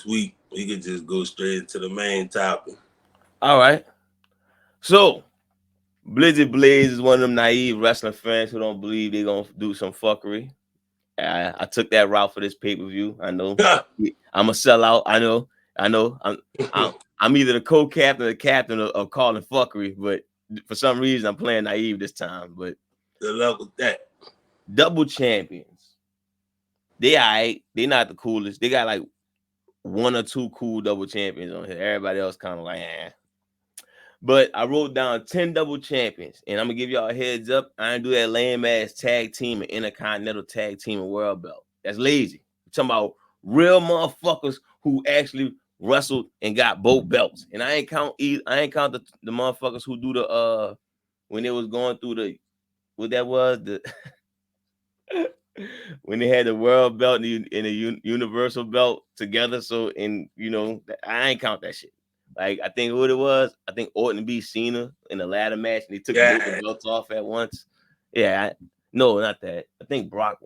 this week, we could just go straight into the main topic. All right. So, Blizzard Blaze is one of them naive wrestling fans who don't believe they're going to do some fuckery. I took that route for this pay-per-view. I know. I'm a sellout. I know. I'm either the co-captain or the captain of calling fuckery, but for some reason I'm playing naive this time. But good luck with that. Double champions. They all right. They not the coolest. They got like one or two cool double champions on here. Everybody else kind of like, eh. But I wrote down 10 double champions, and I'm gonna give y'all a heads up. I ain't do that lame ass tag team and intercontinental tag team and world belt. That's lazy. I'm talking about real motherfuckers who actually wrestled and got both belts. And I ain't count the motherfuckers who do the when they was going through the what that was the when they had the world belt and the universal belt together. So I ain't count that shit. Like, I think what it was, I think Orton beat Cena in the ladder match, and they took both the belts off at once. Yeah, no, not that. I think Brock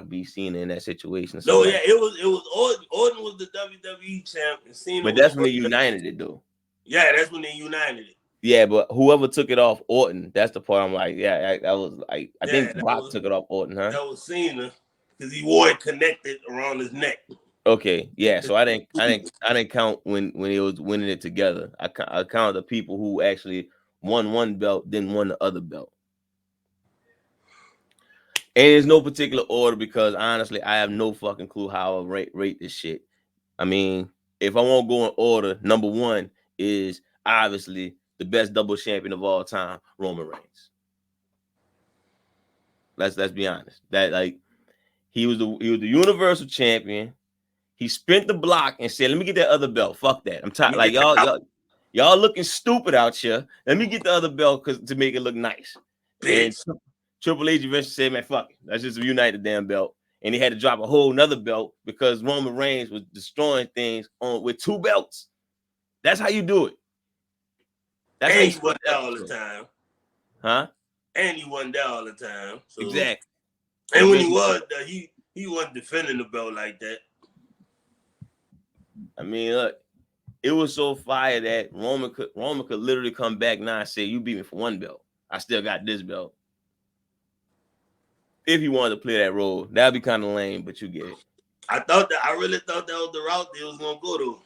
beat Cena in that situation. No, yeah, it was Orton. Orton was the WWE champion. Cena, but that's when they united it, though. Yeah, that's when they united it. Yeah, but whoever took it off Orton, that's the part I'm like, yeah, that was like, I think Brock took it off Orton, huh? That was Cena because he wore it connected around his neck. Okay, yeah. So I didn't count when he was winning it together. I counted the people who actually won one belt, then won the other belt. And there's no particular order because honestly, I have no fucking clue how I rate this shit. I mean, if I won't go in order, number one is obviously the best double champion of all time, Roman Reigns. Let's be honest. That like he was the universal champion. He spent the block and said, "Let me get that other belt. Fuck that. I'm tired. Like y'all looking stupid out here. Let me get the other belt to make it look nice." And Triple H eventually said, "Man, fuck it. Let's just unite the damn belt." And he had to drop a whole nother belt because Roman Reigns was destroying things with two belts. That's how you do it. That's how you won that all the time. Huh? And he won that all the time. So. Exactly. And when he was he wasn't defending the belt like that. I mean, look, it was so fire that Roman could literally come back now and say, "You beat me for one belt. I still got this belt." If he wanted to play that role, that'd be kind of lame, but you get it. I really thought that was the route they was gonna go to.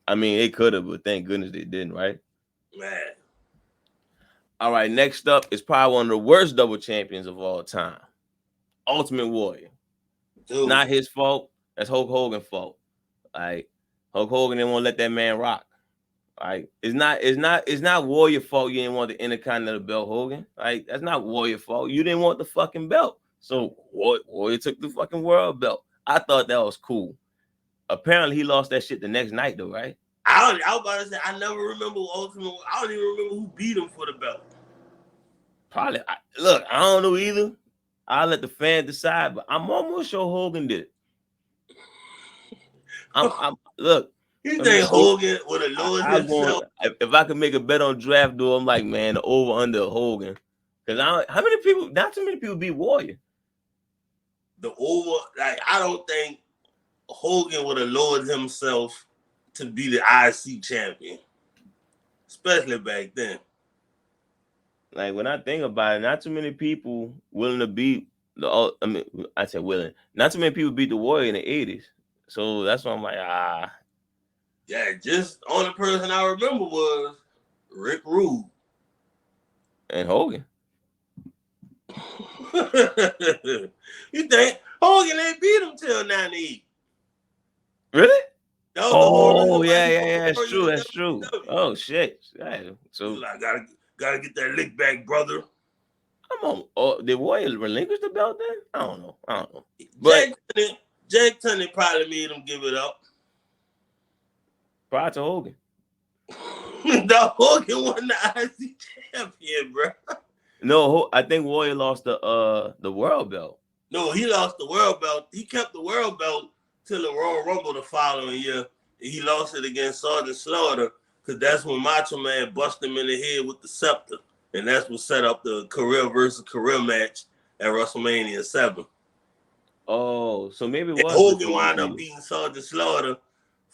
I mean, it could have, but thank goodness they didn't, right? Man. All right, next up is probably one of the worst double champions of all time, Ultimate Warrior. Dude. Not his fault. That's Hulk Hogan's fault. Like Hulk Hogan didn't want to let that man rock. Like it's not Warrior fault you didn't want the Intercontinental belt, Hogan. Like that's not Warrior fault. You didn't want the fucking belt. So Warrior took the fucking world belt. I thought that was cool. Apparently he lost that shit the next night though, right? I was about to say I never remember Ultimate. I don't even remember who beat him for the belt. Probably. Look, I don't know either. I'll let the fans decide, but I'm almost sure Hogan did it. Look. You think Hogan would have lowered himself? If I could make a bet on draft duel, I'm like, man, the over under Hogan. Because how many people? Not too many people beat Warrior. The over, like I don't think Hogan would have lowered himself to be the IC champion, especially back then. Like when I think about it, not too many people willing to beat the. I mean, I said willing. Not too many people beat the Warrior in the '80s. So that's why I'm like, Yeah, just only person I remember was Rick Rude. And Hogan. You think Hogan ain't beat him till 98? Really? Oh, yeah. That's true. Oh, shit. So I gotta get that lick back, brother. Come on. Oh, did Warrior relinquish the belt then? I don't know. But Jack Tunney probably made him give it up. Prior to Hogan. The Hogan won the IC champion, bro. No, I think Warrior lost the world belt. No, he lost the world belt. He kept the world belt till the Royal Rumble the following year. He lost it against Sergeant Slaughter because that's when Macho Man busted him in the head with the scepter. And that's what set up the career versus career match at WrestleMania 7. Oh, so maybe Hogan wound up beating Sergeant Slaughter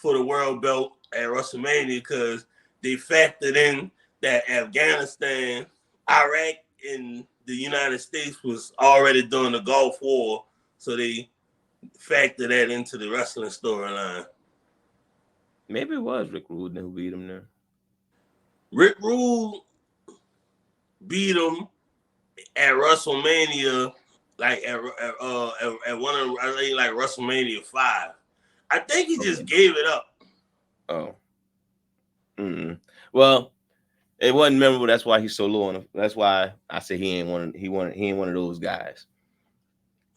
for the world belt at WrestleMania because they factored in that Afghanistan, Iraq, and the United States was already during the Gulf War, so they factored that into the wrestling storyline. Maybe it was Rick Rude who beat him there. Rick Rude beat him at WrestleMania, like at one of I think like WrestleMania 5. I think he just gave it up. Oh. Well, it wasn't memorable. That's why he's so low on him. That's why I said he ain't one of those guys.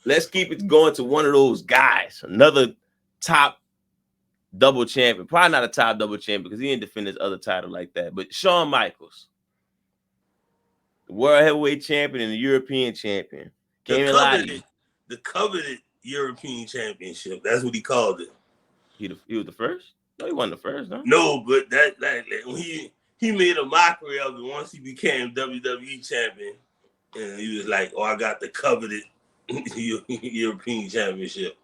Let's keep it going to one of those guys. Another top double champion. Probably not a top double champion because he didn't defend his other title like that. But Shawn Michaels, the world heavyweight champion and the European champion. The coveted European championship. That's what he called it. He was the first? No, he wasn't the first, huh? No, but that he made a mockery of it once he became WWE champion. And he was like, "Oh, I got the coveted European championship."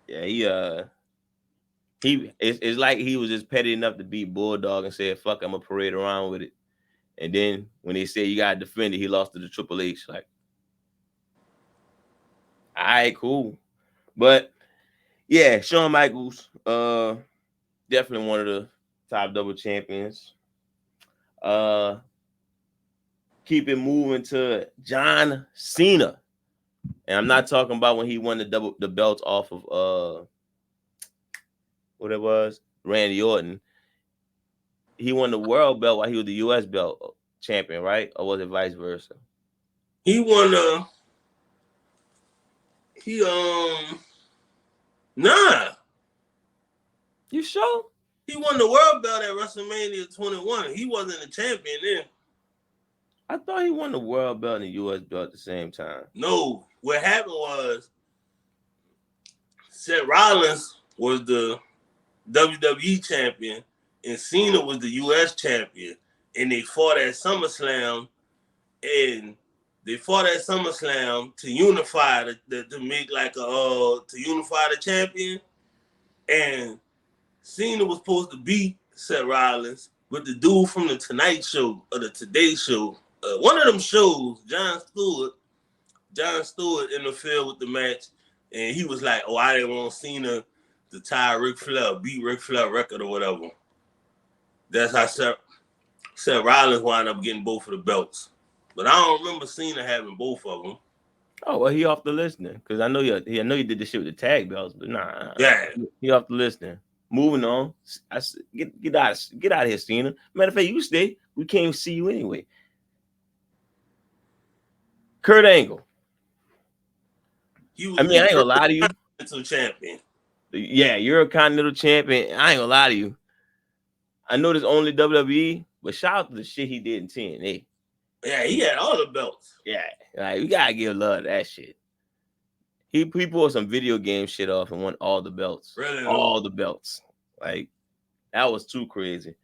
Yeah, it's like he was just petty enough to beat Bulldog and said, "Fuck, I'm gonna parade around with it." And then when they said you gotta defend it, he lost to the Triple H. Like, all right, cool. But yeah, Shawn Michaels, definitely one of the top double champions. Keep it moving to John Cena. And I'm not talking about when he won the belt off of what it was, Randy Orton. He won the world belt while he was the US belt champion, right? Or was it vice versa? He won nah. You sure? He won the world belt at WrestleMania 21. He wasn't a champion then. I thought he won the world belt and the US belt at the same time. No, what happened was Seth Rollins was the WWE champion and Cena was the US champion. And they fought at SummerSlam, and they fought at SummerSlam to unify to make like to unify the champion. And Cena was supposed to beat Seth Rollins, but the dude from the Tonight Show or the Today Show, one of them shows, Jon Stewart interfered with the match, and he was like, "Oh, I didn't want Cena to tie Ric Flair, beat Ric Flair record or whatever." That's how Seth Rollins wound up getting both of the belts. But I don't remember Cena having both of them. Oh, well, he off the list then, because I know you did this shit with the tag belts, but nah. Yeah, he off the list then. Moving on. Get out of here, Cena. Matter of fact, you stay. We can't see you anyway. Kurt Angle. I ain't gonna lie to you. Champion. Yeah, you're a Continental champion. I ain't gonna lie to you. I know there's only WWE, but shout out to the shit he did in TNA. Yeah, he had all the belts. Yeah, like we gotta give love to that shit. He pulled some video game shit off and won all the belts. Really? All the belts. Like, that was too crazy.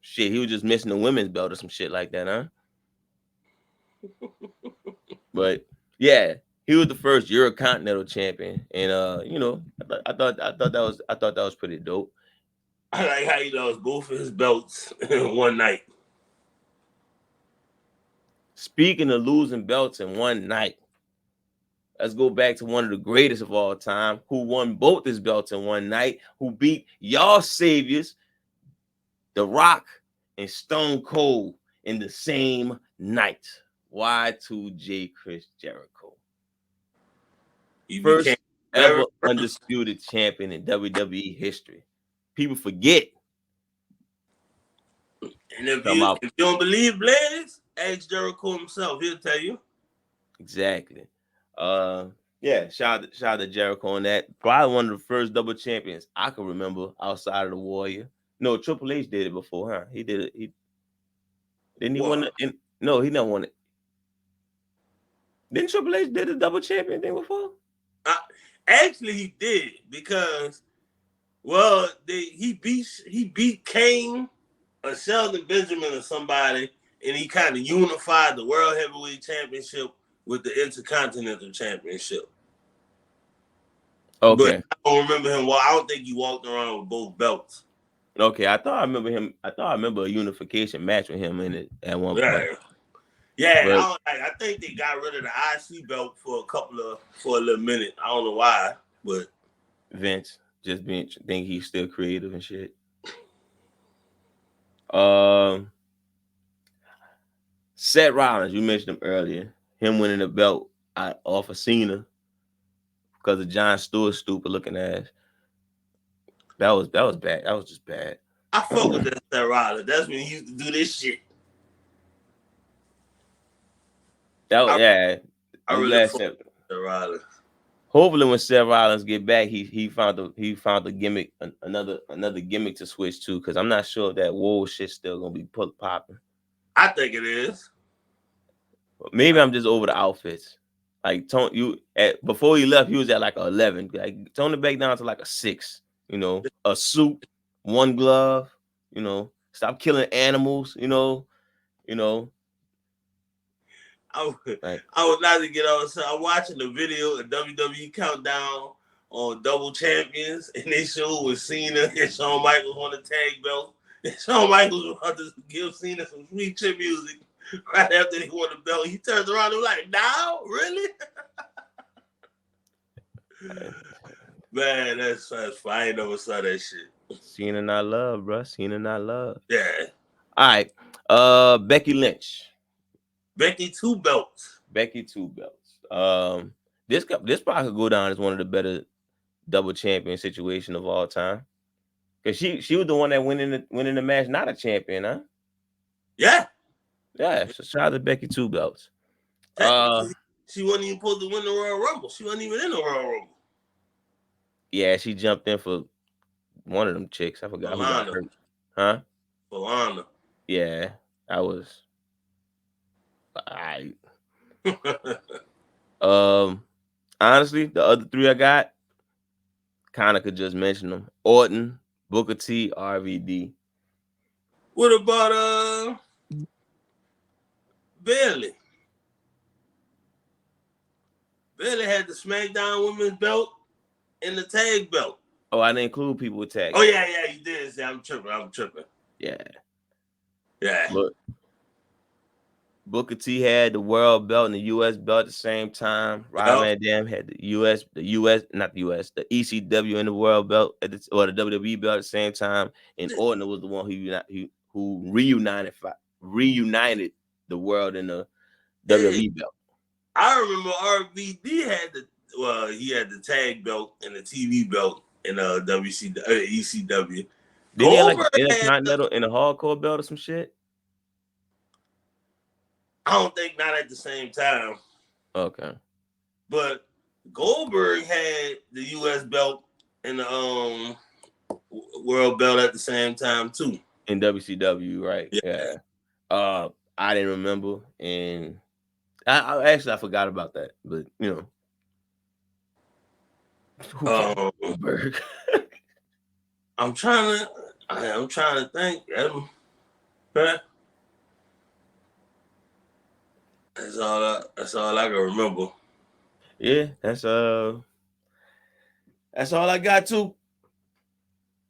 Shit, he was just missing the women's belt or some shit like that, huh? But yeah, he was the first Eurocontinental champion, and I thought that was pretty dope. I like how he lost both of his belts in one night. Speaking of losing belts in one night, let's go back to one of the greatest of all time, who won both his belts in one night, who beat y'all saviors, The Rock and Stone Cold, in the same night. Y2J Chris Jericho. First ever undisputed champion in WWE history. People forget. And if you don't believe Blaze, ask Jericho himself. He'll tell you. Exactly. Yeah, shout out to Jericho on that. Probably one of the first double champions I can remember outside of the Warrior. No, Triple H did it before, huh? He did it. Didn't he win it? No, he never won it. Didn't Triple H did the double champion thing before? Actually, he did, because he beat Kane or Sheldon Benjamin or somebody, and he kind of unified the World Heavyweight Championship with the Intercontinental Championship. Okay. I don't remember him. Well, I don't think he walked around with both belts. Okay. I thought I remember him. I thought I remember a unification match with him in it at one point. Yeah. But I think they got rid of the IC belt for a little minute. I don't know why, but Vince just think he's still creative and shit. Seth Rollins, you mentioned him earlier. Him winning the belt off of Cena because of Jon Stewart's stupid looking ass. That was bad. That was just bad. I fuck with that Seth Rollins. That's when he used to do this shit. I really fuck with Seth Rollins. Hopefully, when Seth Rollins get back, he found a gimmick, another gimmick to switch to. Because I'm not sure if that wool shit's still gonna be popping. I think it is. Maybe I'm just over the outfits. Like before he left, he was at like 11. Like tone it back down to like a 6. You know, a suit, one glove. You know, stop killing animals. You know. I was not to get on. So I'm watching the video of WWE Countdown on Double Champions, and they show with Cena and Shawn Michaels on the tag belt. And Shawn Michaels was about to give Cena some sweet chin music right after he won the belt. He turns around and was like, "Now, really?" Man, that's fine. I ain't never saw that shit. Cena not love, bro. Cena not love. Yeah. All right. Becky Lynch. Becky 2 belts. This probably could go down as one of the better double champion situation of all time. Cause she was the one that winning the match, not a champion, huh? Yeah. Yeah. So shout out to Becky 2 belts. She wasn't even supposed to win the Royal Rumble. She wasn't even in the Royal Rumble. Yeah, she jumped in for one of them chicks. I forgot who got hurt. Huh? Alana. Yeah, I was. Honestly, the other 3 I got, kind of could just mention them: Orton, Booker T, RVD. What about Bayley? Bayley had the SmackDown Women's belt and the tag belt. Oh, I didn't include people with tag. Oh yeah, you did say I'm tripping. Yeah. But Booker T had the world belt and the US belt at the same time. Rob Van Dam had the ECW and the world belt or the WWE belt at the same time. And Orton was the one who reunited the world in the WWE belt. I remember RVD had he had the tag belt and the TV belt in ECW. Didn't he have like an Intercontinental and a hardcore belt or some shit? I don't think not at the same time. Okay. But Goldberg had the US belt and the world belt at the same time too. In WCW, right? Yeah. I didn't remember, and I forgot about that. But you know, Goldberg. I'm trying to think. That's all I can remember. Yeah, that's all I got too.